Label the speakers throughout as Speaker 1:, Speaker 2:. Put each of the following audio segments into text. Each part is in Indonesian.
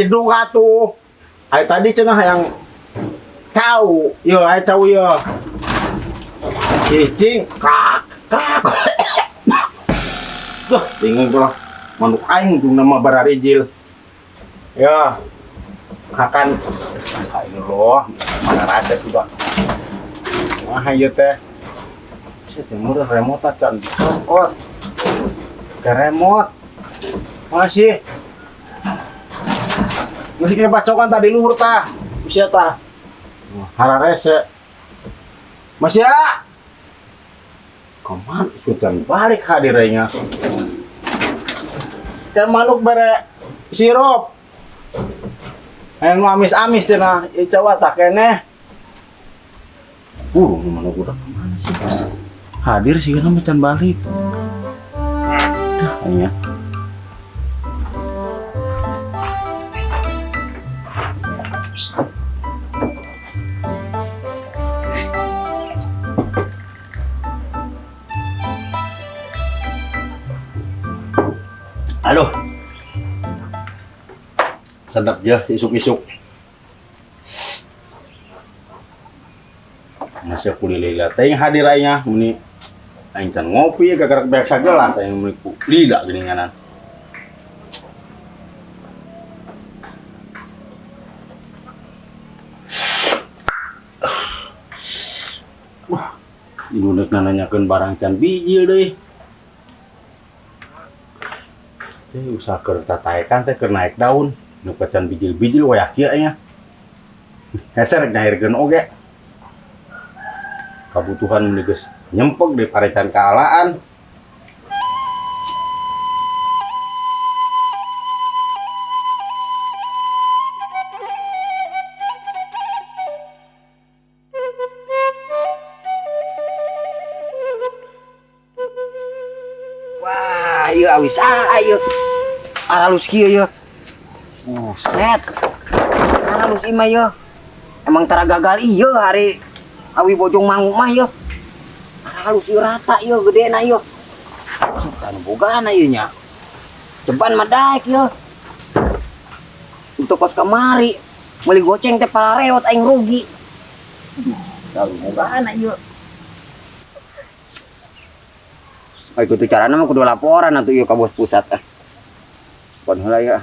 Speaker 1: jeduk atuh. Ai tadi cenah yang cau, yo ai cau yo. Cicing kak. Duh, bingung gua. Manuk aing tuh nama bararijil. Ya. Akan ayo loh, mana rasa sudah. Wah, ieu teh. Saya timur remote can dicokot. Ke remote. Masih. Masih kayak bacokan tadi luhur tah. Bisa tah. Hararese. Masih ya. Koman ikutan balik hadirnya. Kayak manuk bare sirup. Anu amis-amis cenah, ieu cawa tak keneh. Manuk udah kemana sih? Hadir sih kan macan balik. Dah, kayaknya. Aduh. Sedap ya isuk-isuk. Masih kulilila teh hadir aingnya meni aing can ngopi ya gagarak biasa gelas aing meni kulila geuninganan. Wah, induk nanyakeun barang can bijil deui. Teh usaha keur tataekan teh keur naik daun. Nu can bijil-bijil we kieu nya. Hese rek ngairkeun oge. Kebutuhan meni geus nyempeg di parecan kaalaan.
Speaker 2: Wah, ieu awis ieu. Aralus kieu ieu. Set. Aralus imah ieu. Emang tara gagal ieu hari awi bojong manguk mah ieu. Aralus ieu rata ieu gedena ieu. Sanu bogana ieu nya. Ceban mah daek ieu. Untuk kos kamari meuli goceng teh parareot aing rugi. Sanu bogana ieu. Ai kitu carana mah kudu laporan atuh ieu ka bos pusat teh. Pon heula ya.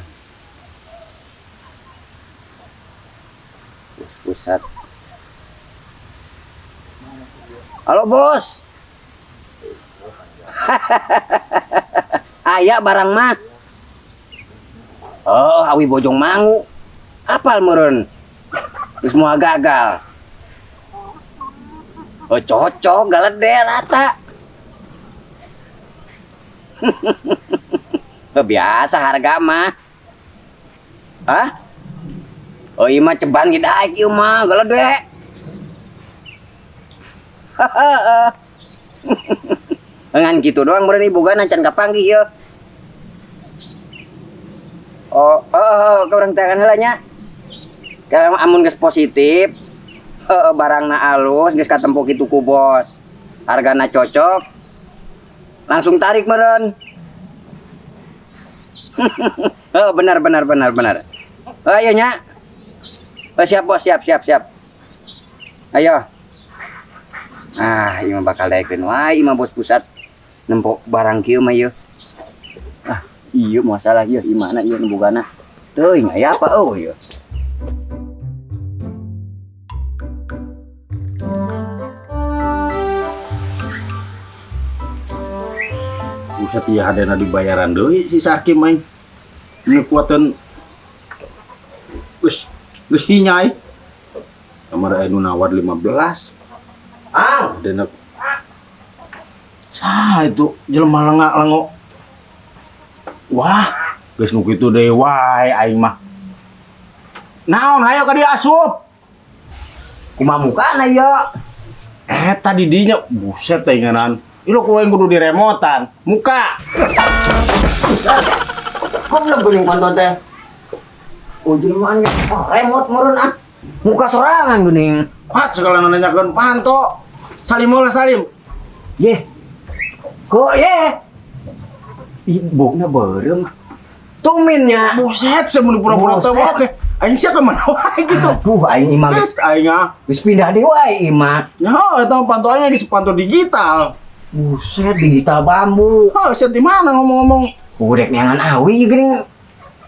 Speaker 2: Bos pusat. Halo bos. Aya barang mah. Oh, awi bojong mangu. Apal meureun? Geus moal gagal. Oh, cocok galede rata. Biasa harga mah. Hah? Oh iya mah ceban ge daek ieu mah galede. Ngan gitu doang meureun ieu bogana can kapanggih ieu. Oh, urang teh heula nya. Kalau amun geus positif, barangna alus geus katempo kitu ku bos. Hargana cocok. Langsung tarik meureun. Benar. Ayo nya. Siap bos, siap. Ayo. Ieu mah bakal daekeun wae imah bos pusat. Nempok barang kieu mah ieu. Ieu masalah ieu imana ieu nu bogana. Teuing aya apa ieu.
Speaker 1: Buset ieu hadena dibayaran deui si Sakim main. Ini kuatan geus hinyai. Kamar anu nawar 15. Hadena sah itu jelema lengo. Wah, geus nu kitu deui wae aing mah. Naon hayo ka dieu asup?
Speaker 2: Kumaha mukana ieu?
Speaker 1: Eta di dinya buset teh ngaran. Ieu kudu diremotan. Muka.
Speaker 2: Kok belum geuning pantot teh? Oh jelmaan remote meureun Muka sorangan geuning.
Speaker 1: Pat segala nanyakeun panto. Salim ulah salim.
Speaker 2: Yeh. Kok ye? Ibukna beureum. Tuminnya.
Speaker 1: Buset, semun pura-pura teh
Speaker 2: Buset.
Speaker 1: oke. Aing sia ka mana wae gitu.
Speaker 2: Aduh, aing imah geus
Speaker 1: Aing
Speaker 2: pindah deui wae imah.
Speaker 1: nyaho eta pantuannya geus pantau digital.
Speaker 2: Buset, digital bambu.
Speaker 1: Oh, sia di mana ngomong-ngomong?
Speaker 2: Urek neangan awi geuning.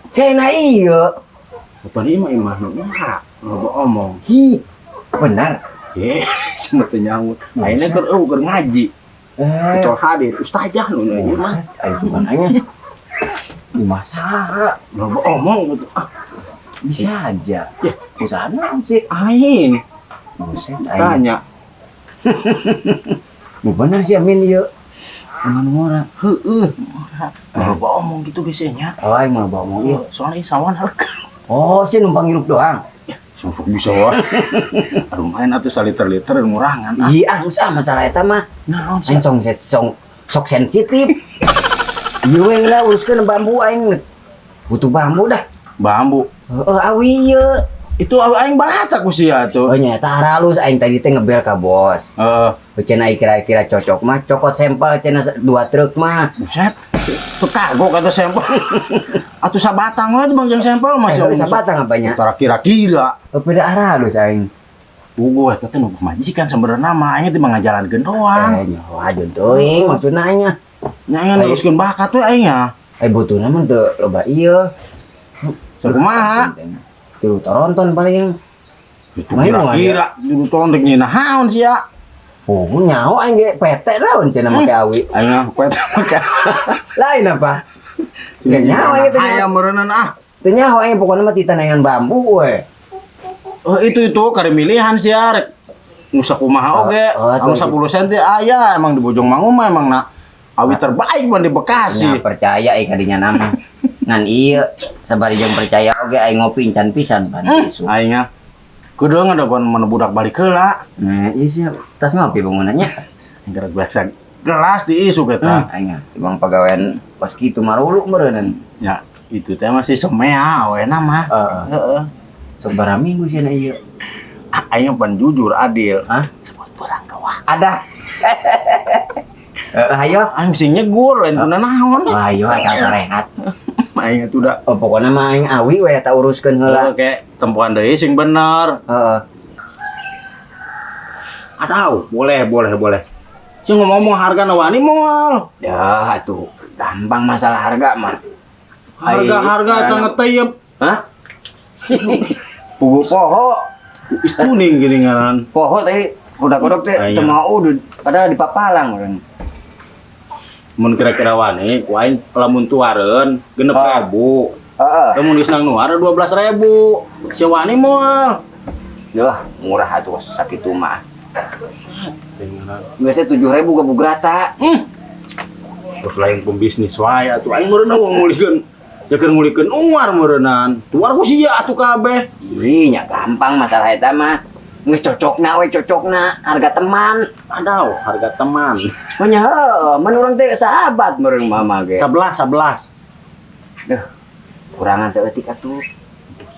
Speaker 2: Cenah ieu.
Speaker 1: Bukan imah nu mah. Ngobrol omong.
Speaker 2: Hi, benar.
Speaker 1: Cenah teh nyaut. Ayeuna keur ngaji. Betul hadir ustazah nu ieu mah.
Speaker 2: Buset, aing bukan aing. Imah saha?
Speaker 1: Ngobrol omong gitu.
Speaker 2: Bisa aja.
Speaker 1: Ya,
Speaker 2: Usaha naon sih?
Speaker 1: aing
Speaker 2: Buset, aing.
Speaker 1: tanya.
Speaker 2: Bener sih Amin ieu. Aman murah.
Speaker 1: Heeh. Ngobrol omong gitu geus nya.
Speaker 2: Oh, aing mah bawa ieu.
Speaker 1: Soalnya sawan harga.
Speaker 2: Oh, sih numpang hirup doang.
Speaker 1: Sufuk bisa wah. Aduh main atuh saliter-liter ngurangan.
Speaker 2: Iya, usah masalah eta mah.
Speaker 1: Naon
Speaker 2: Aing sok sensitif. Ieu we lah uruskeun bambu aing butuh bambu dah.
Speaker 1: bambu.
Speaker 2: Heeh, awi ieu.
Speaker 1: Itu aing balata ku sia
Speaker 2: Oh
Speaker 1: tuh.
Speaker 2: nyata halus aing tadi teh ngebel ka bos.
Speaker 1: Heeh.
Speaker 2: Cenah kira-kira cocok mah cokot sampel cenah 2 truk mah.
Speaker 1: Buset. Tuh kagok kata sampel. Atuh sabatang we Bang jeung sampel masih
Speaker 2: Sabatang apanya?
Speaker 1: Utara kira-kira.
Speaker 2: Beda halus aing.
Speaker 1: Bugo eta teh nu majikan sebenarnya mah aing teh mangajalankeun doang.
Speaker 2: Nyaho aja teuing maksudna nya.
Speaker 1: Nya aing neruskeun bakat we aing nya.
Speaker 2: Butuhna mah teu loba ieu.
Speaker 1: Sakumaha?
Speaker 2: Tilu toronton paling.
Speaker 1: Itu kira-kira dulu tolong dek nyina naon sia.
Speaker 2: Oh, nyaho aing ge PT lawan cenah make awi.
Speaker 1: Aing mah poe make.
Speaker 2: Lain apa? Gak nyaho aing teh.
Speaker 1: Aya meureunana ah.
Speaker 2: Teu nyaho aing pokona mah titanangan bambu we.
Speaker 1: Oh itu kari milihan sih arek. Nu sakumaha oge. Anu 10 cm aya emang di Bojong Mangu mah emang awi terbaik mah di Bekasi.
Speaker 2: Nya percaya kadinya nama. Ngan ieu sabari jeung percaya oge aing ngopi encan pisan pan isu.
Speaker 1: Aing kudu ngadaguan mana budak balik heula.
Speaker 2: Nah, ieu sih tas ngopi bangunannya.
Speaker 1: Gerak biasa gelas di isu kita.
Speaker 2: Aing ibang pagawean pas kitu marulu meureunna.
Speaker 1: Ya itu teh masih semea we mah. Heeh.
Speaker 2: Sabaraha minggu cenah ieu.
Speaker 1: Aing pan jujur adil.
Speaker 2: Hah?
Speaker 1: Sebut barang doang.
Speaker 2: Ada. Ayo.
Speaker 1: Aing sing nyegur lain kuna naon.
Speaker 2: Ayo asal rehat.
Speaker 1: Aing itu udah
Speaker 2: Oh, pokoknya mah aing awi we eta uruskeun heula.
Speaker 1: Oke, tempuan deui sing bener.
Speaker 2: Heeh.
Speaker 1: Adau, boleh. Sing ngomong harga wani moal.
Speaker 2: Ya, atuh gampang masalah harga mah.
Speaker 1: Harga eta ngeteyep.
Speaker 2: Hah?
Speaker 1: Pugu
Speaker 2: Poho.
Speaker 1: istuning gini ngaran.
Speaker 2: Poho teh udah teh
Speaker 1: Aya.
Speaker 2: teu mau padahal di papalang urang.
Speaker 1: Mun kira-kira wani, ku aing lamun tuareun 6.000.
Speaker 2: Heeh.
Speaker 1: Lamun geus nang nuar 12.000. Si wani moal.
Speaker 2: Duh, murah atuh sakitu mah. Biasa 7.000 gabung rata.
Speaker 1: Terus lain pembisnis wae atuh aing meureunna wong ngulikeun. Cekeun ngulikeun uar meureunnan. Tuar ku sia atuh kabeh.
Speaker 2: Ih, nya gampang masalah eta mah. Geus cocokna harga teman.
Speaker 1: Adau, harga teman.
Speaker 2: Oh nya heuh, mun urang teh sahabat meureun mama ge.
Speaker 1: 11.
Speaker 2: Duh, kurangan saeutik atuh.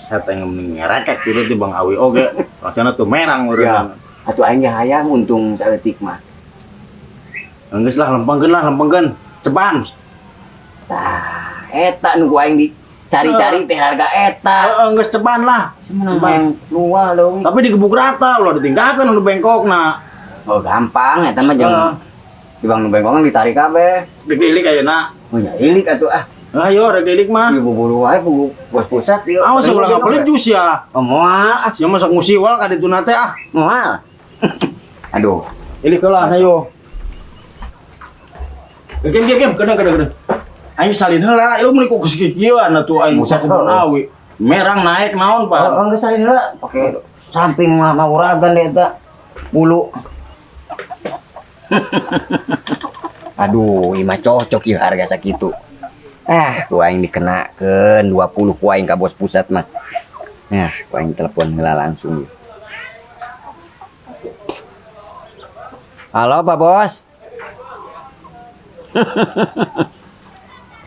Speaker 1: Saya tengah mending ngerekek gitu di Bang Awi oge. Rasana tuh merang meureunnan.
Speaker 2: Atuh aing ge hayang untung saeutik mah.
Speaker 1: Geus lah lempengkeun. Ceban.
Speaker 2: Tah, eta nu ku aing dicari-cari teh harga eta.
Speaker 1: Geus ceban lah.
Speaker 2: Ceban luar dong.
Speaker 1: Tapi digebuk rata ulah ditinggalkeun anu bengkokna.
Speaker 2: Oh gampang eta mah jeung dibang nu bengkong ditarik kabeh.
Speaker 1: Digilik ayeuna.
Speaker 2: Oh nya ilik atuh ah.
Speaker 1: Ayo digilik mah.
Speaker 2: Ieu buburu wae bos pusat ieu.
Speaker 1: Awas ulah ngapelit jus ya.
Speaker 2: Oh moal,
Speaker 1: Sia masak musiwal ka dituna teh ah.
Speaker 2: moal. Aduh,
Speaker 1: Ilik heula ayo. Gem kena. Aing salin heula, ieu mun ku kikieuan atuh aing
Speaker 2: Buset,
Speaker 1: sakumpul Awi. Merang naik naon, Pak?
Speaker 2: oh geus salin heula. Oke, samping mah uragan deh eta. Bulu. Aduh, imah cocok ieu harga sakitu. Ku aing dikenakeun 20 ku aing ka bos pusat mah. Ku aing telepon heula langsung. Halo, Pak Bos.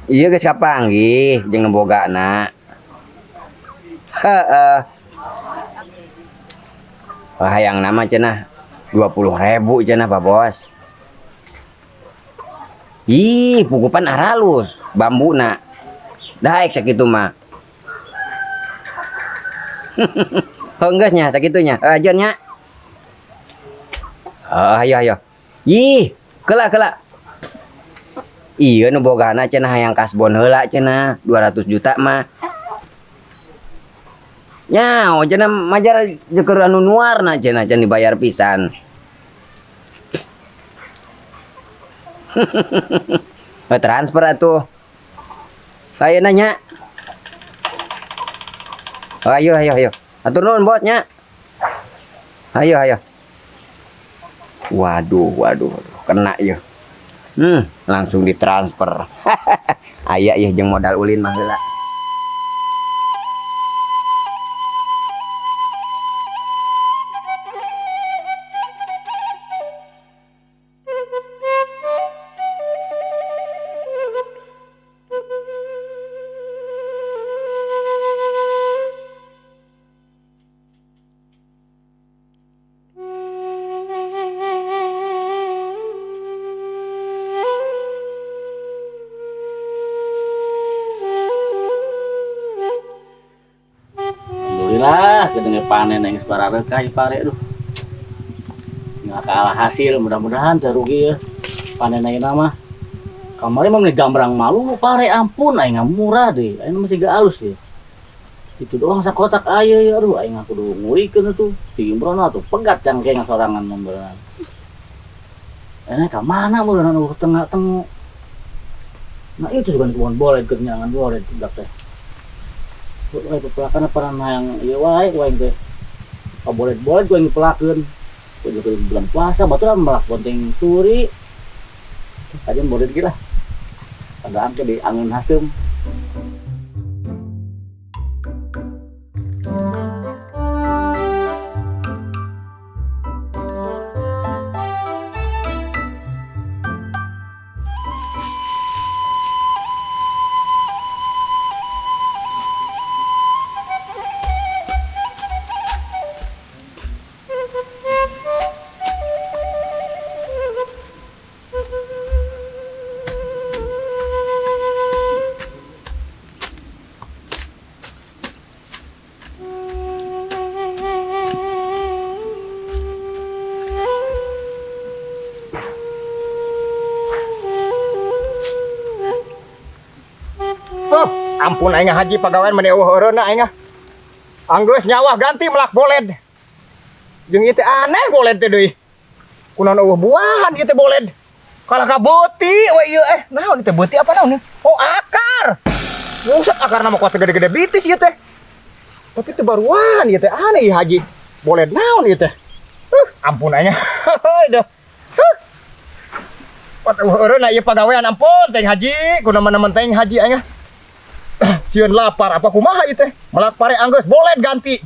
Speaker 2: Iya geus kapanggih jeung nembogana. Heeh. Hayang nama cenah 20.000 cenah Pak Bos. Ih, pukupan aralus, bambuna. Daek sakitu mah. Henggeusnya sakitunya. Ajeun nya. Ayo. Ih, kelak. Iya nu bogana cenah hayang kasbon heula cenah 200 juta mah. Nya, cenah majar jeung anu nuarna cenah can dibayar pisan. Transfer atuh. Ayo nanya. Ayo. Atur nuhun bot nya. Ayo. Waduh. Kena ya. Langsung ditransfer. Aya ieu jeung modal ulin mah heula.
Speaker 1: Alhamdulillah kedengar panen yang sebarang kayak pare aduh. Nggak kalah hasil, mudah-mudahan terugi ya. Panen aing nama. Kemarin mah gambrang malu pare ampun aing murah deh. Aing masih gak halus ya. Itu doang sakotak aya ya aduh aing kudu ngurikeun atuh. Timbrona tuh pegat cangkeng sorangan memberan. Ka mana meureun anu tengah-tengah. Nah itu juga kebon boleh kenyangan boleh tidak teh. Wae pelakan peran yang ieu wae teh. Boleh gue ngepelakeun. Kudu bulan puasa baturan melak bonteng suri. Kajian boleh gila. Padahal ke di angin haseum.
Speaker 3: Ampun aing haji pagawean meni eueuh eureuna aing. Anggeus nyawa ganti melak boled. Jeung ieu teh aneh boled teh deui. Kunaon eueuh buahan ieu teh boled. Kalah ka beuti we ieu naon teh beuti apa naon? Oh akar. Buset akarna mah kuat gede-gede bitis ieu teh. Tapi teh baruan ieu teh aneh ieu haji. Boled naon ieu teh? Ampun aing. Heuh deuh. Pot eueuh eureuna ieu pagawean ampun teh haji, kunaon teh haji aing. Sieun lapar apa kumaha ieu teh? Melak pare anggeus boled ganti.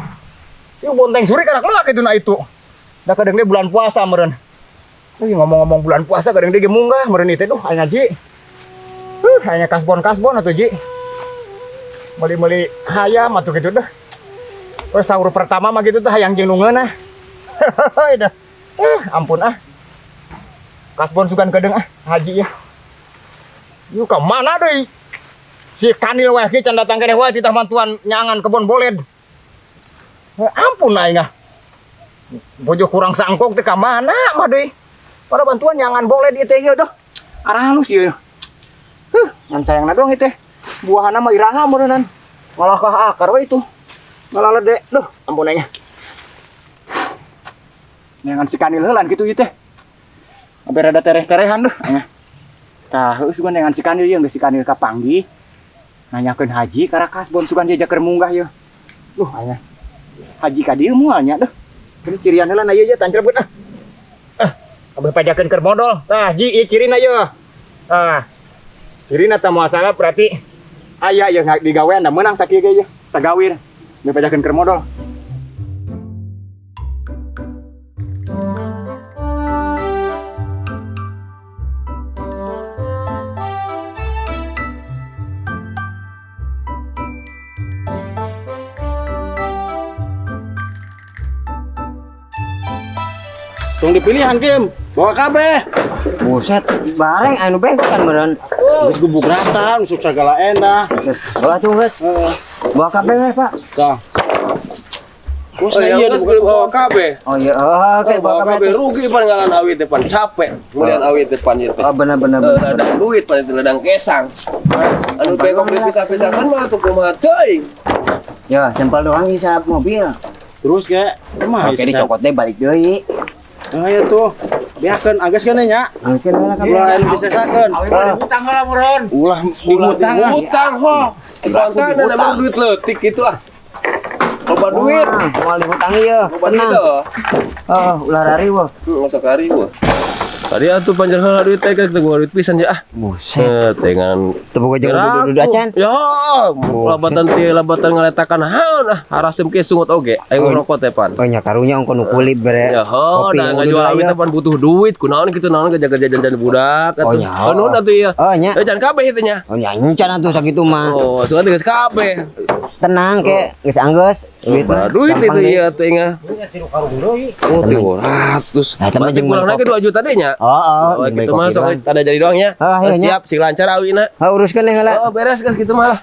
Speaker 3: Ieu bonteng suri karak melak itu na itu. Da kadang dia bulan puasa meureun. Ngomong-ngomong bulan puasa kadang dia ge munggah meureun ieu teh duh aing haji. Hanya kasbon atuh ji. Meuli-meuli hayam atuh kitu dah. Wes sahur pertama mah gitu teh hayang jeung nu ngeunah. Heuh dah. Ampun Kasbon sugan kadang haji ya. Ieu ka mana deui? Si Kanil wae ki can datang keneh wae titah mantuan nyangan kebon boled. Ampun aing bojo kurang sangkok teh ka mana mah deui. Pada bantuan nyangan boled ieu teh doh. Arah halus ieu. Ngan sayangna dong ieu teh. Buahana mah iraha meureunan. Malah ka akar we itu. Malah lede. Duh, ampun aing. Nyangan si Kanil heulan kitu ieu teh. Abe rada tereh-terehan duh aing. Tah heus sugan nyangan si Kanil ieu geus si Kanil kapanggih. Nanyakeun haji karena kasbon sugan dia keur munggah ya. Duh aya. Haji ka dieu moal nya duh. Ini cirian heula na ieu ye tancrebeut Abah pajakeun keur modal. Tah ji ieu cirina ieu. Cirina teh moal salah berarti aya ieu digawean da meunang sakieu ge ieu. Sagawir. Abah pajakeun keur modal.
Speaker 1: Tong dipilihan Kim, bawa kabeh.
Speaker 2: Buset, bareng anu bengkokan meureun.
Speaker 1: Geus gubuk ratan, usuk segala enak.
Speaker 2: Bawa tuh guys. Bawa kabeh guys, Pak.
Speaker 1: Tah. Bos
Speaker 4: Oh iya,
Speaker 1: iya
Speaker 4: geus bawa kabeh.
Speaker 2: Oh iya, oke bawa
Speaker 4: Bawa kabeh
Speaker 2: kabeh.
Speaker 4: rugi pan ngalan awit depan capek. Kemudian awit depan ieu teh.
Speaker 2: Oh benar.
Speaker 4: Ladang duit pan itu ladang kesang. Anu bekok dipisah-pisahkan mah tuh kumaha teuing.
Speaker 2: Ya, sampel doang hisap mobil.
Speaker 1: Terus kayak kumaha?
Speaker 2: Oke, dicokot deh balik deui.
Speaker 1: Nah, ya tuh. Biarkeun agas kana nya.
Speaker 2: Angkeun lah kabeh.
Speaker 1: Ulah anu disesakeun.
Speaker 2: Utang lah muron.
Speaker 1: Ulah diutang.
Speaker 4: Utang ho. Utang dan emang duit leutik gitu ah. Loba duit.
Speaker 2: Moal dihutang ieu.
Speaker 4: Loba
Speaker 2: Tenang.
Speaker 4: gitu.
Speaker 2: Oh, ulah rari wah.
Speaker 4: Masak hari gua. Tadi atuh panjang duit teh teu duit pisan ya ah.
Speaker 2: Buset.
Speaker 4: Dengan
Speaker 2: Tepuk aja dudu acan.
Speaker 4: Ya, labatan ngaletakan naon ah, harasem ke sungut oge. Ayo ngerokok teh pan.
Speaker 2: Oh nya karunya ongko nu kulit bere.
Speaker 4: Ya, ho, da ngajual awit teh pan butuh duit, kunaon kitu naon kerja jajan budak atuh.
Speaker 2: Oh, nya, ho.
Speaker 4: Nuhun atuh ieu.
Speaker 2: Oh nya.
Speaker 4: Jangan kabeh itu nya.
Speaker 2: Oh nya encan atuh sakitu mah.
Speaker 4: Oh, sugan geus kabeh.
Speaker 2: Tenang ke geus anggeus.
Speaker 4: Duit itu ieu teh ngah. Oh, 300.
Speaker 2: Nah, teman jeung
Speaker 4: Kurang lagi 2 juta deh nya.
Speaker 2: Oh,
Speaker 4: Gitu mah sok ada jadi doang ya.
Speaker 2: Oh, iya, nya.
Speaker 4: Siap, sing lancar awina.
Speaker 2: Uruskeun deh heula.
Speaker 4: Oh, beres geus kitu mah lah.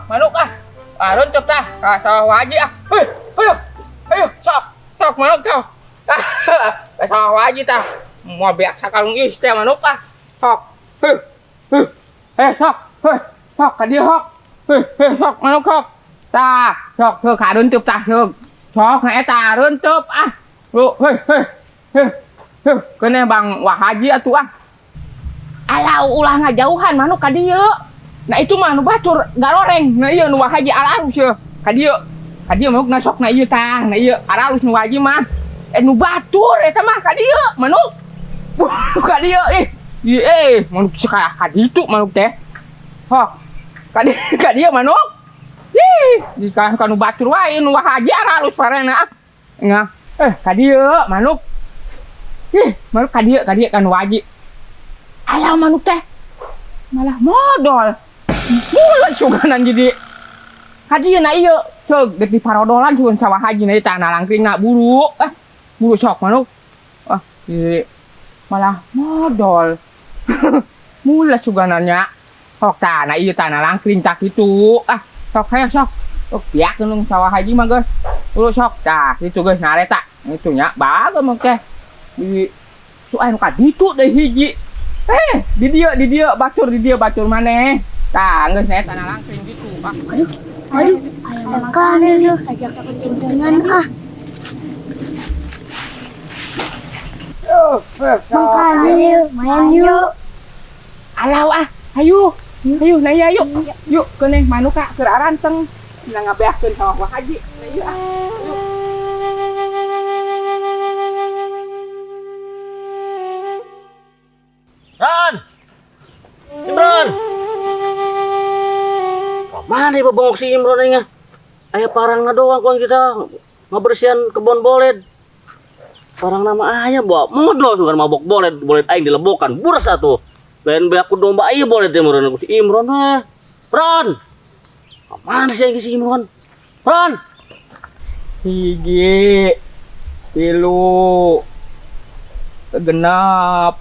Speaker 5: Manuk ah. Runcep tah. Sawah waji ah. Ayo, sok manuk tah. Sawah waji tah. Mau biak sakalung geus teh manuk ah. Sok. Sok ka dieu sok. Sok manuk sok. Tah, sok teu ka runcep tah sok. Sok na eta runcep ah. Kene Bang Wahaji atuh ah. Alau ulah ngajauhan manuk ka dieu. Nah itu mah nu bacur garoreng. Nah ieu nu Wahaji alarus ye. Ka dieu manuk na sok na ieu tah. Nah ieu alarus nu Wahaji mah. Nu batur eta mah ka dieu manuk. Ka dieu manuk ka ditu manuk teh. Hok. Ka dieu manuk. Di ka nu batur wae nu Wahaji alarus parena. Ngah. Ka dieu manuk. Manuk ka dieu kan Wahaji. Alah manuk teh malah modal. Mulut suganan jadi hadiah na ieu ceug dek di parodolan cuman sawah haji na tanah langkring na buru buru sok manuk malah modal. Mulut suganannya sok tanah ieu tanah langkring tak itu sok hayang sok piak nung sawah haji mah geus buru sok tah kitu geus nareta itu nya bagus mah teh di suai nu ka ditu deui hiji di dia bacur maneh. Tah, geus saya tanah langsung gitu.
Speaker 6: Aduh, aya makan yuk, ajak kencing-kencingan ah. Makan yuk, main yuk.
Speaker 5: Alau ah, ayo nah iya yuk kene manuk ka keur aranteng. Nah ngabeahkeun sawah Wahaji. Nah ieu ah.
Speaker 1: Ran! Imron! Mana ibu bongok si Imron ini? Ayah parang na doang kok kita ngebersihan kebun boled. Parang nama ayah bawa modal sugan mabok boled aing dilebokan buras atuh. Lain be aku domba ieu boled Imron ku si Imron weh. Ran! Mana sih si Imron? Ran!
Speaker 5: Hiji, tilu, genep,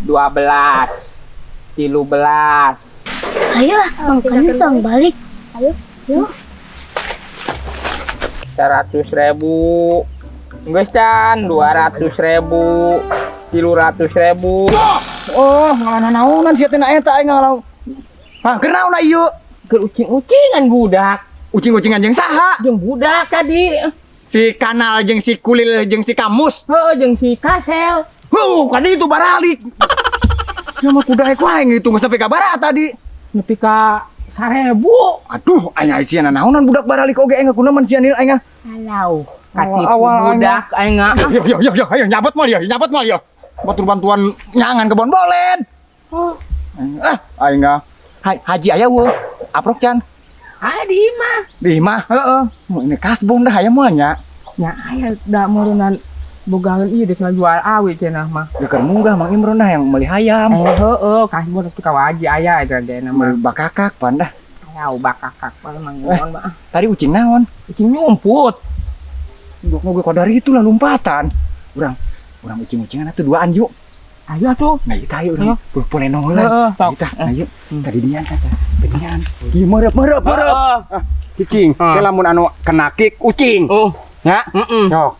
Speaker 5: 12, 13.
Speaker 6: Ayo, Bang Kantong balik. Ayo, yuk.
Speaker 5: 100.000. Geus can 200.000, 300.000.
Speaker 3: Oh, ngalana naonan sia teh na eta aing ngalau. Hah, keur naon ieu?
Speaker 5: Keur ucing-ucingan budak.
Speaker 3: Ucing-ucingan jeung saha?
Speaker 5: Jeung budak tadi.
Speaker 3: Si Kanal jeung si Kulil jeung si Kamus.
Speaker 5: Heuh, jeung si Kasel.
Speaker 3: Kadi itu baralik. Ya mah kuda wae ngitung geus nepi ka bara tadi.
Speaker 5: Nepi ka 1.000.
Speaker 3: Aduh, aing sia naonan budak baralik oge aing kunaon sia nil aing.
Speaker 5: Alau, katipu
Speaker 3: Awal
Speaker 5: budak aing
Speaker 3: Yo, ayo nyabot mal ya. Batur bantuan nyangan kebon boled.
Speaker 5: Oh,
Speaker 3: Aing haji aya weuh. Aprok can.
Speaker 5: di mah.
Speaker 3: Di mah.
Speaker 5: Heeh.
Speaker 3: Ini kasbon dah aya moal nya.
Speaker 5: Nya aya da meureunnan bogangan ieu dek ngajual awi cenah mah.
Speaker 3: Ya keur munggah Mang Imron dah yang meuli hayam.
Speaker 5: Heueuh, kasbon teh ka Wahaji aya eta teh nama.
Speaker 3: Meuli bakakak pan dah.
Speaker 5: Alau bakakak Mang Imron mah.
Speaker 3: Tadi ucing naon?
Speaker 5: Ucing nyumput.
Speaker 3: Dok mau gue dari itu lah lompatan. Urang ucing-ucingan atuh duaan yuk.
Speaker 5: Ayo tuh.
Speaker 3: Nah, kita ayo urang. Boleh nongol lah. Kita, ayo. Tadi dian kata. Dian. Ieu merep. Cicing,
Speaker 5: Ah.
Speaker 3: ke lamun anu kena kick ucing. Ya. Sok.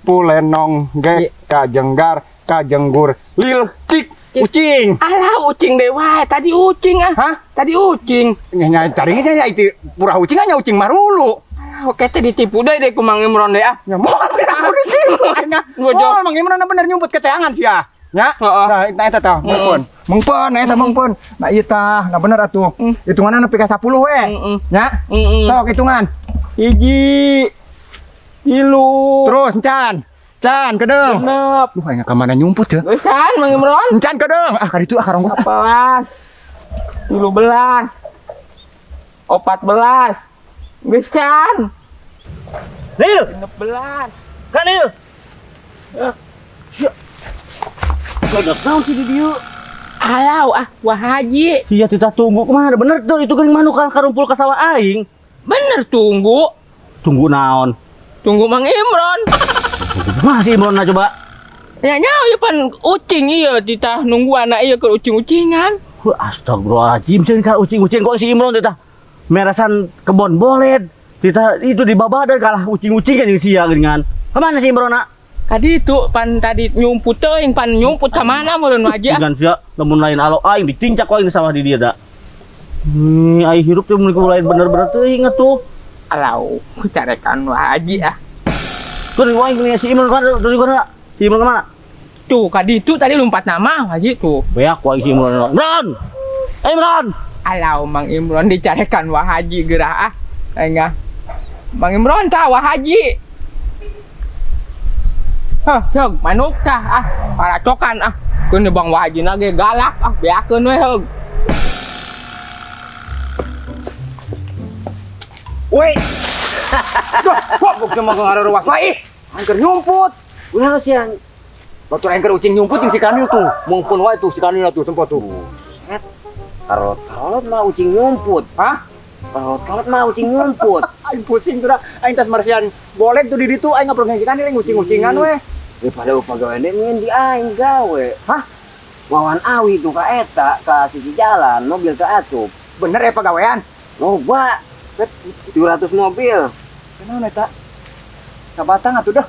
Speaker 3: Pul lenong ge kajenggar kajenggur lil kick ucing.
Speaker 5: Alah ucing dewa, tadi ucing ah.
Speaker 3: Hah?
Speaker 5: Tadi ucing.
Speaker 3: Nya tadi nya itu pura ucing nya ucing marulu.
Speaker 5: Alah oke teh ditipu deh ku Mang Imron deh ah.
Speaker 3: Nya moal aku ditipu nya.
Speaker 5: Gojo.
Speaker 3: Oh, Mang Imron bener nyumput ke teangan sia. Nya. Nah, eta tah, mengpun eta mengpun. Nah, ieu tah, nah bener atuh. Hitunganna nepi ka 10 we. Nya. Sok hitungan.
Speaker 5: 1 3
Speaker 3: Terus Can kedeng.
Speaker 5: genep.
Speaker 3: Lu aya ka mana nyumput ya?
Speaker 5: Gesan Mang Imron.
Speaker 3: Can kedeng. Ah, ka ditu karongos.
Speaker 5: 14 13 14 Gesan
Speaker 1: Nil,
Speaker 5: 16
Speaker 1: kan Nil. Kagak naon sih di dieu.
Speaker 5: Alau ah Wah Haji.
Speaker 1: Sia kita tunggu kemana? Bener tuh itu geuning manuk kan karumpul ka sawah aing.
Speaker 5: Bener tunggu.
Speaker 1: Tunggu naon?
Speaker 5: Tunggu Mang Imron.
Speaker 1: Masih Imron coba.
Speaker 5: Ya nyawa ya pan ucing iya kita nunggu anak iya ke ucing-ucingan.
Speaker 1: Astagfirullahaladzim, sih kan ucing-ucing kok si Imron kita merasan kebon boled. Kita itu di babadar kalah ucing-ucingan yang sia geuningan. Kemana si Imron?
Speaker 5: Tadi itu pan tadi nyumput teuing pan nyumput ka mana meureun aja.
Speaker 1: Dengan sia lamun lain alo aing ditincak kok ini sawah di dia da. Aing hirup teh mun lain bener-bener teuing atuh.
Speaker 5: Alau carekan Wah Haji ah.
Speaker 1: Kun wae gini si Imron kan dari mana? Si Imron kemana?
Speaker 5: Tuh kadi itu tadi lompat nama Wah Haji tuh.
Speaker 1: Beak wae si Imron. Imron. Imron.
Speaker 5: Alau Mang Imron dicarekan Wah Haji gerah ah. Enggak. Mang Imron tah Wah Haji. Hah, heug manuk tah ah, paracokan ah. Keun Bang Wah Haji ge galak ah, beakeun we heug.
Speaker 3: Woi. Duh, kok cuma ngaruh wae. Angker nyumput.
Speaker 2: Ulah siang.
Speaker 3: Batur angker ucing nyumput yang si Kanil tuh. Mungpun wae tuh si Kanil tuh tempat tuh.
Speaker 2: Set. Karot mah ucing nyumput.
Speaker 3: Hah?
Speaker 2: Karot mah ucing nyumput.
Speaker 3: Aing pusing tuh dah. Aing tas marsian. Boleh tuh di ditu aing ngaprong si Kanil ucing-ucingan we.
Speaker 2: Daripada pagawe nyen di aing gawe.
Speaker 3: Hah?
Speaker 2: Wawan awi tuh ka eta ka sisi jalan mobil ke atup.
Speaker 3: Bener ya pagawean?
Speaker 2: Loba. 700 mobil.
Speaker 3: Kenapa eta? Sabatang atuh dah.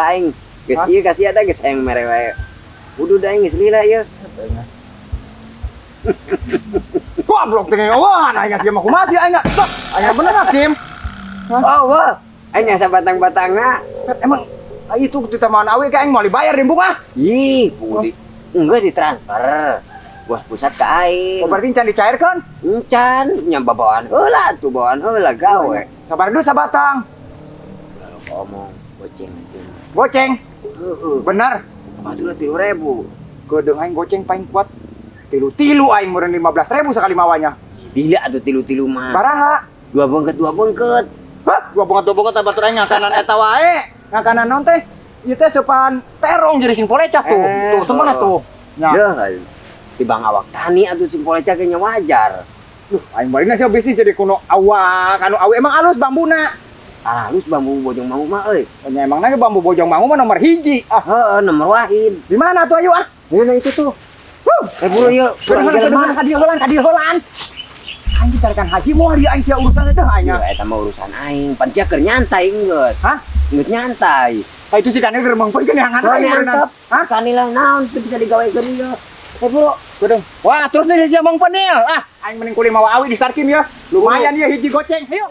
Speaker 2: Aing geus ieu kasih ada geus aing mere wae. Kudu da aing geus lila ieu.
Speaker 3: Goblok teh wah aing geus mah kumaha sih aing. Aing bener Hakim.
Speaker 2: Oh, wah. Aing asa batang-batangna.
Speaker 3: Emang itu kita mau awe kayak aing mau dibayar di buka.
Speaker 2: Ih, budi. Enggak ditransfer. Bos pusat ke aing.
Speaker 3: Oh, berarti can dicairkan?
Speaker 2: Encan nyamba bawaan heula tuh bawaan heula gawe.
Speaker 3: Sabar dulu sabatang.
Speaker 2: Kalau ngomong goceng sih.
Speaker 3: Goceng.
Speaker 2: Heeh.
Speaker 3: Bener.
Speaker 2: Padahal 3.000.
Speaker 3: Kedeung aing goceng paling kuat. Tilu aing meureun 15.000 sekali mawanya.
Speaker 2: Bila atuh tilu-tilu mah.
Speaker 3: Baraha?
Speaker 2: Dua bengket.
Speaker 3: Hah, dua bongot batur aing ngakanan eta wae. Ngakanan naon teh? Ieu teh sepan terong jadi sing polecah tuh. Tuh temen tuh. Nya.
Speaker 2: Deuh. Tibang awak tani atuh sing polecah ge nya wajar.
Speaker 3: Duh, aing balik sih bisnis jadi kuno awak, anu awe emang halus bambuna.
Speaker 2: Halus bambu bojong mangu mah euy.
Speaker 3: Nya emang nage bambu bojong mangu mah nomor 1. Ah,
Speaker 2: Heeh, nomor wahid.
Speaker 3: di mana tuh ayo ah?
Speaker 2: Ini itu tuh. Buru yuk.
Speaker 3: Mana kadieu heulan. Aing dicarikan haji moal dia aing sia urusan teh aing.
Speaker 2: Ya eta mah urusan aing, pan sia keur nyantai geus.
Speaker 3: Hah?
Speaker 2: Geus nyantai.
Speaker 3: Ah itu si Kanil geremeng peuy kan hangan
Speaker 2: Kalau
Speaker 3: aing.
Speaker 2: nyantap, kanilah naon teu bisa digawekeun ieu. Bro.
Speaker 3: Gedeng. Wah, terus nih dia Bang Penil. Ah, aing mending kuli mawa awi di Sarkim ya. Lumayan ya hiji goceng. Ayo.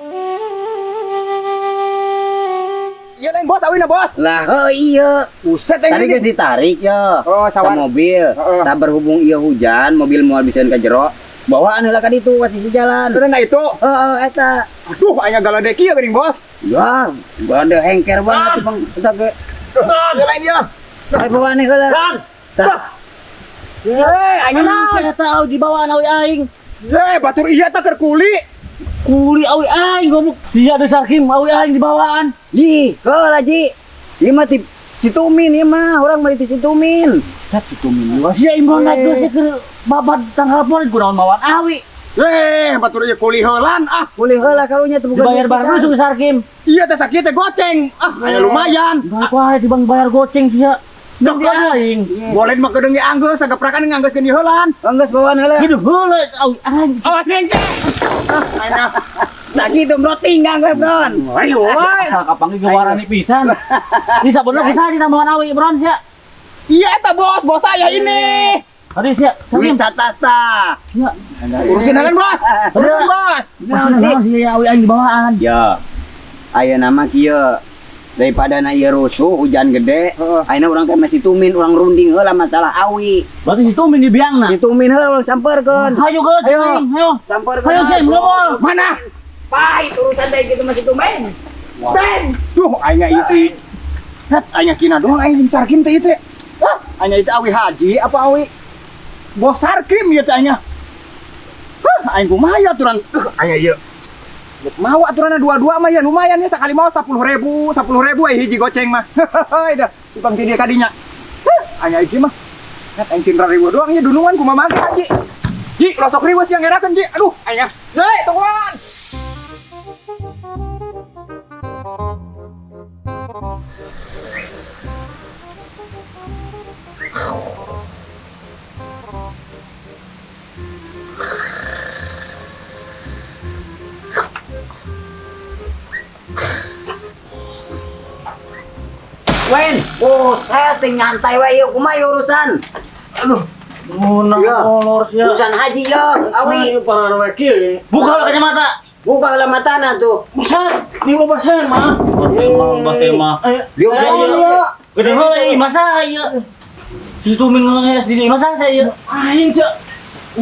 Speaker 3: Iya lain bos, awina bos.
Speaker 2: Lah, iya.
Speaker 3: Buset
Speaker 2: Tadi geus ditarik ya.
Speaker 3: Oh,
Speaker 2: Ka
Speaker 3: sawan.
Speaker 2: mobil. Tak berhubung ieu hujan, mobil moal biseun ka jero. Bawaan heula ka ditu ka sisi jalan.
Speaker 3: Terus nah itu.
Speaker 2: Heeh, eta.
Speaker 3: Aduh, aing galedek ieu geuning bos.
Speaker 2: Ya, gua ada hengker banget Bang. Eta ge.
Speaker 3: Iya lain ya.
Speaker 2: Ai bawaan heula.
Speaker 3: Hei, aing
Speaker 1: Saya tahu di bawah awi aing.
Speaker 3: batur iya tak keur kuli.
Speaker 1: Kuli awi aing goblok. Dia ada Sarkim awi aing di bawaan.
Speaker 2: Ih, heula Ji. Ieu mah ti Situmin ieu mah, urang mah di Situmin.
Speaker 1: Sia Imron naik terus ke babad tanggal polet kunaon mawan awi.
Speaker 3: batur ieu kuli heulan ah.
Speaker 2: Boleh heula karunya teu bukan.
Speaker 1: Dibayar bareng dulu suku Sarkim.
Speaker 3: Iya teh sakit teh goceng. Ah, aya lumayan.
Speaker 1: Balik wae dibang bayar goceng sia. Dok aing.
Speaker 3: Boleh mah kedeung dianggeus sagaprakan nganggeuskeun di heulan.
Speaker 2: Anggeus bawaan heula.
Speaker 1: Hidup heula aing.
Speaker 3: Awas ngence. Aina.
Speaker 2: Tak kitu bro tinggal gue bron.
Speaker 3: Ayo wae.
Speaker 1: Kapang ge warani pisan. Di sabenerna bisa ditambahan awi bron sia.
Speaker 3: Iya eta bos saya ini.
Speaker 1: Tadi sia.
Speaker 2: Duit satasta.
Speaker 1: Ya.
Speaker 3: Urusin akan bos. Urusin bos.
Speaker 2: Naon sih?
Speaker 1: Naon sih awi aing di bawaan.
Speaker 2: Ya. Aya nama kieu. Daripada na ieu rusuh hujan gede, ayeuna urang teh masih tumin urang runding heula masalah awi.
Speaker 1: Berarti si Tumin di biangna.
Speaker 2: Si tumin heula urang sampeurkeun.
Speaker 1: Hayu geus
Speaker 2: Ayo.
Speaker 1: aing. Hayo.
Speaker 2: Sampeurkeun.
Speaker 1: Hayo sih bromol.
Speaker 3: Mana?
Speaker 2: Pahit urusan teh kitu masih tumin.
Speaker 3: Ben. Duh, aingnya ieu sih. Hat, aingnya kina doang aing jeung Sarkim teh ieu teh. Hah, aingnya itu awi haji apa awi bos Sarkim ieu teh aingnya. Hah, aing kumaha ya aturan. Aingnya ieu. Mau aturanna dua-dua mah ya lumayan ya sekali mau 10.000 aya hiji goceng mah. Heuh, dah tipang ti dia kadinya. Hah, aingnya iki mah. Hat aing 100.000 doang ya dunungan kumaha mangga haji. Ji, losok riwes yang ngerakeun Ji. Aduh, aingnya. Deui, tungguan.
Speaker 2: Wen, buset teh nyantai wae yeuh kumaha ieu urusan? Aduh,
Speaker 1: Munang
Speaker 2: Iya.
Speaker 1: kolor sia.
Speaker 2: urusan haji ya, awi.
Speaker 4: para wakil.
Speaker 1: Buka kacamata.
Speaker 2: Buka heula matana tuh.
Speaker 4: Bisa 50% mah.
Speaker 1: Bahasa mah.
Speaker 2: Dia ya.
Speaker 1: Gede heula ieu masa ieu. Si Tumin ngehes di masa saya ieu.
Speaker 4: Aing cek.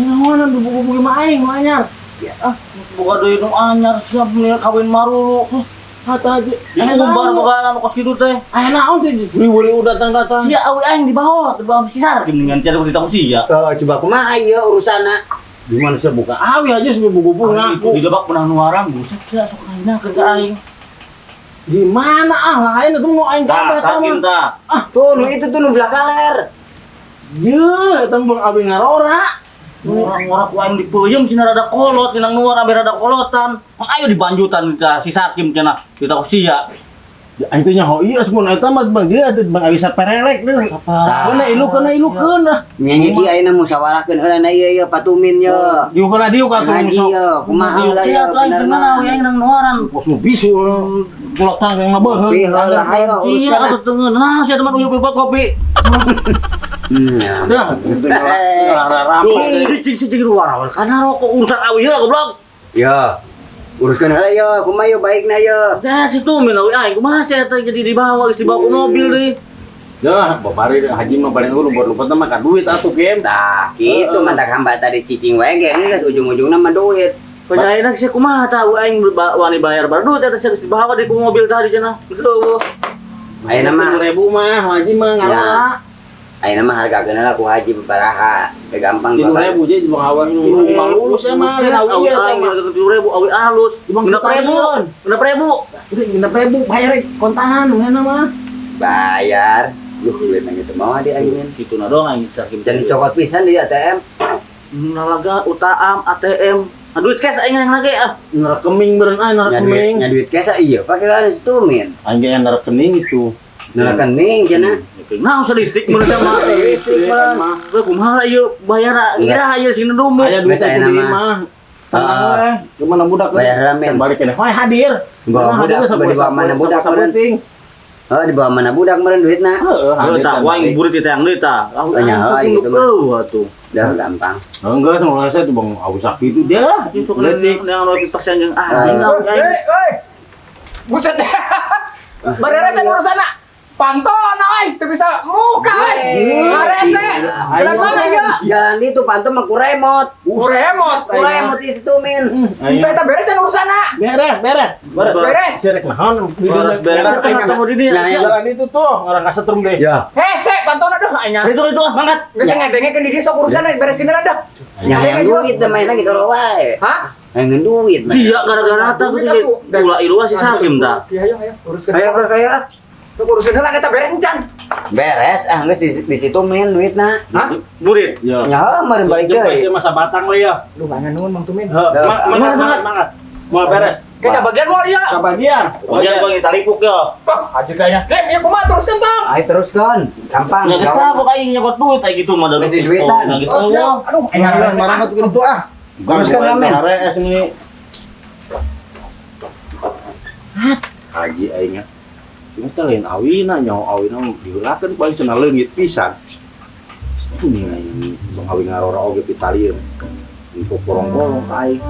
Speaker 4: Naon buku-buku mah aing mah anyar.
Speaker 1: Buka deui nu anyar siap nih kawin marulu.
Speaker 4: Hata aja.
Speaker 1: Ini umbar buka anu kos kitu teh.
Speaker 4: Aya naon teh buri-buri datang-datang.
Speaker 1: Sia awi aing di bawah si Sarkim dengan cara cerita ku sia.
Speaker 2: Coba kumaha ieu urusanna?
Speaker 4: Di mana saya buka awi aja sebelum buku-buku
Speaker 1: Itu di lebak pernah nuarang buset sia sok aina ke aing.
Speaker 4: Di mana lain itu mau aing kabeh
Speaker 1: Sarkim
Speaker 4: tah.
Speaker 1: tah.
Speaker 2: Tuh, nu itu tuh nu belah kaler.
Speaker 4: Ye, eta mah abi ngarora.
Speaker 1: Orang-orang ku aing dipeuyeum sina rada kolot tinang nuar ambe rada kolotan. Ayo dibanjutan si Sarkim cenah kita ku sia.
Speaker 4: Aing teh nyaho ieu mun eta mah bang dia atuh bang abi saperelek deui. Kana ilukeun dah.
Speaker 2: Nyanyi ki ayeuna musyawarahkeun heula na ieu patumin ye.
Speaker 4: Diukur radio ka
Speaker 2: Haji
Speaker 4: tuh
Speaker 2: ye, kumaha heula ye
Speaker 1: Iya tuh aing teu ngeunah awi aing nang nuaran.
Speaker 4: Bos nu bisu tulak tang yang mabeuh.
Speaker 2: Kopi heula ayo
Speaker 1: Iya
Speaker 2: urusan.
Speaker 1: atuh teu ngeunah sia teman uyup kopi.
Speaker 4: Dah.
Speaker 1: Cing luar awal karena rokok urusan awi ya goblok.
Speaker 2: Ya. Uruskeun heula ye, kumaha ye baikna ye.
Speaker 1: Ya si Tumin awi aing kumaha sia teh jadi dibawa geus dibawa ku mobil deui.
Speaker 4: Dah, babari haji mah paling luput-luput mah ka duit atuh game.
Speaker 2: Tah, kitu mantak hamba tadi cicing wae ge geus ujung-ujungna mah duit.
Speaker 1: Penyaina geus kumaha tah aing wani bayar baru eta teh geus dibawa di ku mobil tadi cenah. Gitu.
Speaker 2: Ayeuna mah
Speaker 4: 10.000 mah haji mah ngalah.
Speaker 2: ayeuna mah hargakeun heula ku haji baraha. Teu gampang
Speaker 4: Di
Speaker 2: bakal.
Speaker 4: 2000 jadi bang awan bang lulus emang
Speaker 1: Awi aing 30.000 awi alus.
Speaker 4: Bang,
Speaker 1: 6.000. 6.000.
Speaker 4: 6.000 bayar kontanan mana mah.
Speaker 2: Bayar. Yuh, duit nang itu mah di ayeuna.
Speaker 1: Kitu na doang aing Sarkim.
Speaker 2: Can dicokot pisan di ATM.
Speaker 1: Nalaga UTAM ATM. Duit cash aing yang lagi ah.
Speaker 4: Ngerekening beureun ngerekening.
Speaker 2: Nya duit kesa iya pake kan tumin.
Speaker 4: Aing ge ngerekening itu.
Speaker 2: Nah rekening cenah.
Speaker 1: Nah usah listrik menurut sama.
Speaker 2: Listrik mah.
Speaker 1: Gue kumaha ieu bayar ngira aya sing dumu.
Speaker 4: Aya duit
Speaker 2: Biasa
Speaker 4: aku
Speaker 2: enak
Speaker 4: di
Speaker 2: mah.
Speaker 4: mah. Tenang we. Gimana budak
Speaker 2: Bayar ramen.
Speaker 4: Balik kene. Hoy hadir.
Speaker 2: Bawa budak, dibawa mana budak,
Speaker 4: penting.
Speaker 2: Oh di bawah mana budak meureun duitna.
Speaker 4: Heeh,
Speaker 1: Heuh tah waing burit teh yang deui tah.
Speaker 2: Tanya, gitu mah.
Speaker 1: atuh.
Speaker 2: Udah gampang.
Speaker 4: Enggak, sama saya tuh bang Abu Sakti itu dia.
Speaker 1: Sok
Speaker 4: Letik.
Speaker 1: yang 20% jeung aing aing.
Speaker 3: Buset. Bereres urusana. Panton oi, teu bisa muka oi. Arese. Jalan mana ya?
Speaker 2: Jalan itu pantu mah ku remote.
Speaker 3: Kuremot.
Speaker 2: Di situ min.
Speaker 3: Teu eta beresan urusana.
Speaker 4: Beres.
Speaker 3: Beres.
Speaker 4: Cerek naon?
Speaker 1: Beres ketemu di dieu.
Speaker 4: Jalan itu tuh orang kasetrum deh.
Speaker 2: Ya.
Speaker 3: Hese, panton aduh aing.
Speaker 1: Itu mangkat.
Speaker 3: Geus ngedengekeun di dieu sok urusana beresin heula dah.
Speaker 2: Yang duit teh main lagi soro wae.
Speaker 3: Hah?
Speaker 2: Yang duit.
Speaker 1: Iya gara-gara tah geus ulah iluas si Sarkim tah.
Speaker 3: Ayo uruskeun.
Speaker 2: Ayo kaya.
Speaker 3: Tuh urusin heula kita beres encan.
Speaker 2: Beres, geus di situ main duitna.
Speaker 3: Hah?
Speaker 1: Murid.
Speaker 4: Ya.
Speaker 2: Nya meureun balik
Speaker 4: Masih
Speaker 2: deui.
Speaker 4: masa batang lah ya.
Speaker 3: Lu bangan nuhun Mang Tumin.
Speaker 4: Mangat. Mau beres.
Speaker 3: Kayaknya bagian mau dia.
Speaker 4: Kebagian.
Speaker 1: Bagian bang kita lipuk ya.
Speaker 3: Haji kayaknya. Dem, ya kumaha teruskan tong.
Speaker 2: Ayo teruskan. Gampang.
Speaker 1: Ya geus apa kayak nyokot duit kayak gitu mah
Speaker 2: Geus di duitan.
Speaker 3: Aduh,
Speaker 4: Marah tuh gitu ah.
Speaker 2: Teruskan ramen.
Speaker 4: Hares ini. Haji aingnya. Ini teh lain awina nyaho awina diheulakeun paling cenah leungit pisan. Itu nih ini bang awi ngarora oge pitalieun. Untuk bolong-bolong ka aing.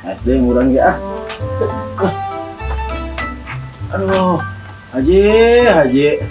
Speaker 4: SD ngurang ge ah. Aduh. Haji.